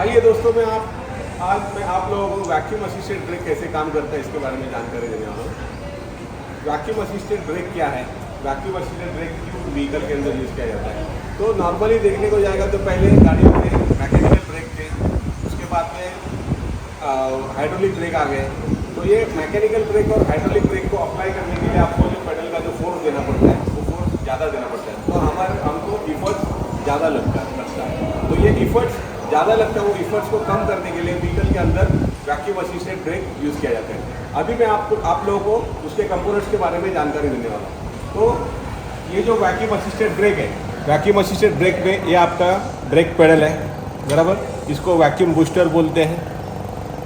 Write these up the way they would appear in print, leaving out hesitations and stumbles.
आइए दोस्तों, आज मैं आप लोगों को वैक्यूम असिस्टेड ब्रेक कैसे काम करता है इसके बारे में जानकारी देने वाला हूँ। वैक्यूम असिस्टेड ब्रेक क्या है, वैक्यूम असिस्टेड ब्रेक क्यों व्हीकल के अंदर यूज़ किया जाता है। तो नॉर्मली देखने को जाएगा तो पहले गाड़ियों में मैकेनिकल ब्रेक थे, उसके बाद में हाइड्रोलिक ब्रेक आ गए। तो ये मैकेनिकल ब्रेक और हाइड्रोलिक ब्रेक को अप्लाई करने के लिए आपको जो पेडल का जो फोर्स देना पड़ता है वो फोर्स ज़्यादा देना पड़ता है, तो हमको इफर्ट्स ज़्यादा लगता है। तो ये इफर्ट्स ज़्यादा लगता है, वो इफर्ट्स को कम करने के लिए व्हीकल के अंदर वैक्यूम असिस्टेड ब्रेक यूज़ किया जाता है। अभी मैं आप लोगों को उसके कंपोनेंट्स के बारे में जानकारी देने वाला हूँ। तो ये जो वैक्यूम असिस्टेड ब्रेक है, वैक्यूम असिस्टेड ब्रेक में ये आपका ब्रेक पेडल है बराबर, इसको वैक्यूम बूस्टर बोलते हैं।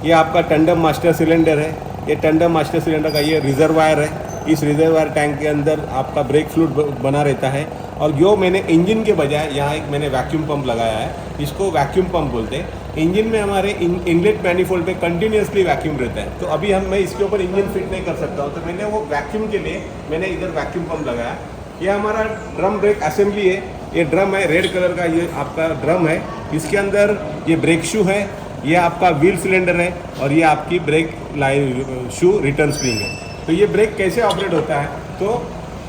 ये आपका टंडम मास्टर सिलेंडर है, ये टंडम मास्टर सिलेंडर का ये रिजर्वायर है। इस रिजर्वायर टैंक के अंदर आपका ब्रेक फ्लूइड बना रहता है। और जो मैंने इंजन के बजाय यहाँ एक मैंने वैक्यूम पंप लगाया है, इसको वैक्यूम पंप बोलते हैं। इंजन में हमारे इनलेट मैनिफोल्ड पे कंटिन्यूसली वैक्यूम रहता है, तो अभी मैं इसके ऊपर इंजन फिट नहीं कर सकता हूँ, तो मैंने वो वैक्यूम के लिए मैंने इधर वैक्यूम पंप लगाया। ये हमारा ड्रम ब्रेक असेंबली है, ये ड्रम है रेड कलर का, ये आपका ड्रम है। इसके अंदर ये ब्रेक शू है, ये आपका व्हील सिलेंडर है, और ये आपकी ब्रेक लाइन शू रिटर्न स्प्रिंग है। तो ये ब्रेक कैसे ऑपरेट होता है, तो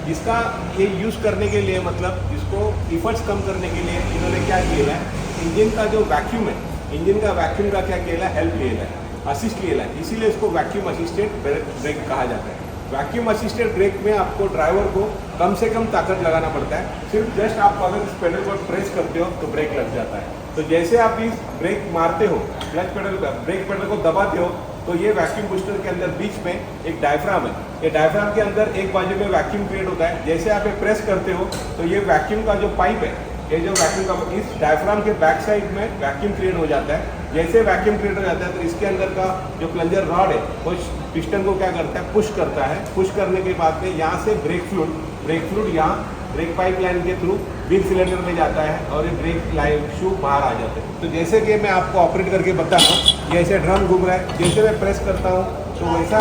इसका ये यूज़ करने के लिए मतलब इसको इफर्ट्स कम करने के लिए इन्होंने क्या किया है, इंजन का जो वैक्यूम है, इंजन का वैक्यूम का क्या किया है, हेल्प लिया है, असिस्ट लिया है, इसीलिए इसको वैक्यूम असिस्टेड ब्रेक कहा जाता है। वैक्यूम असिस्टेड ब्रेक में आपको ड्राइवर को कम से कम ताकत लगाना पड़ता है, सिर्फ जस्ट आप अगर इस पेडल को प्रेस करते हो तो ब्रेक लग जाता है। तो जैसे आप इस ब्रेक मारते हो, क्लच पेडल का ब्रेक पेडल को दबाते हो, तो ये वैक्यूम बूस्टर के अंदर बीच में एक डायफ्राम है, ये डायफ्राम के अंदर एक बाजू में वैक्यूम क्रिएट होता है। जैसे आप ये प्रेस करते हो तो ये वैक्यूम का जो पाइप है, ये जो वैक्यूम का इस डायफ्राम के बैक साइड में वैक्यूम क्रिएट हो जाता है। जैसे वैक्यूम क्रिएट हो जाता है तो इसके अंदर का जो प्लंजर रॉड है वो पिस्टन को क्या करता है, पुश करता है। पुश करने के बाद में यहाँ से ब्रेक फ्लूइड यहाँ ब्रेक पाइप लाइन के थ्रू व्हील सिलेंडर में जाता है और ये ब्रेक लाइन शू बाहर आ जाते हैं। तो जैसे कि मैं आपको ऑपरेट करके बता रहा हूँ, ये ऐसे ड्रम घूम रहा है, जैसे मैं प्रेस करता हूँ तो वैसा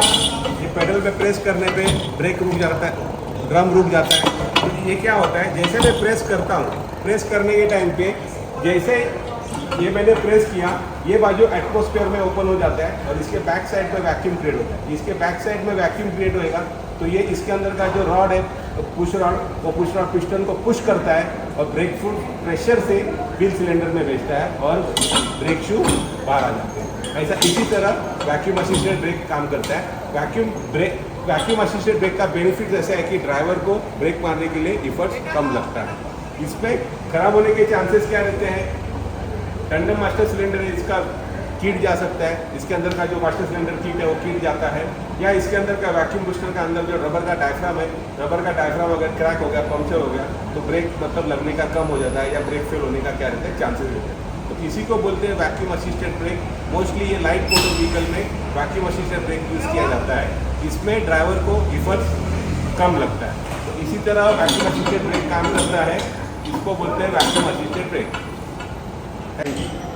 ये पेडल पे प्रेस करने पे ब्रेक रुक जाता है, ड्रम रुक जाता है। तो ये क्या होता है, जैसे मैं प्रेस करता हूँ, प्रेस करने के टाइम पे जैसे ये मैंने प्रेस किया, ये बाजू एटमॉस्फेयर में ओपन हो जाता है और इसके बैक साइड में वैक्यूम क्रिएट होता है। इसके बैक साइड में वैक्यूम क्रिएट होएगा तो ये इसके अंदर का जो रॉड है, पुश रॉड, वो पुश रॉड पिस्टन को पुश करता है और ब्रेक फुट प्रेशर से व्हील सिलेंडर में भेजता है और ब्रेक शू बाहर आ जाते हैं। ऐसा इसी तरह वैक्यूम असिस्टेड ब्रेक काम करता है। वैक्यूम असिस्टेड ब्रेक का बेनिफिट ऐसा है कि ड्राइवर को ब्रेक मारने के लिए इफर्ट कम लगता है। इसमें खराब होने के चांसेस क्या रहते हैं, टंडम मास्टर सिलेंडर है, इसका कीट जा सकता है, इसके अंदर का जो मास्टर सिलेंडर कीट है वो कीट जाता है, या इसके अंदर का वैक्यूम बूस्टर का अंदर जो रबर का डायफ्राम है, रबर का डायफ्राम अगर क्रैक हो गया, पंक्चर हो गया तो ब्रेक मतलब लगने का कम हो जाता है, या ब्रेक फेल होने का क्या रहता है, चांसेस रहते हैं। तो इसी को बोलते हैं वैक्यूम असिस्टेड ब्रेक। मोस्टली ये लाइट मोटर व्हीकल में वैक्यूम असिस्टेड ब्रेक यूज़ किया जाता है, इसमें ड्राइवर को इफर्ट कम लगता है। तो इसी तरह वैक्यूम असिस्टेड ब्रेक काम करता है, इसको बोलते हैं vacuum assisted brake. Thank you.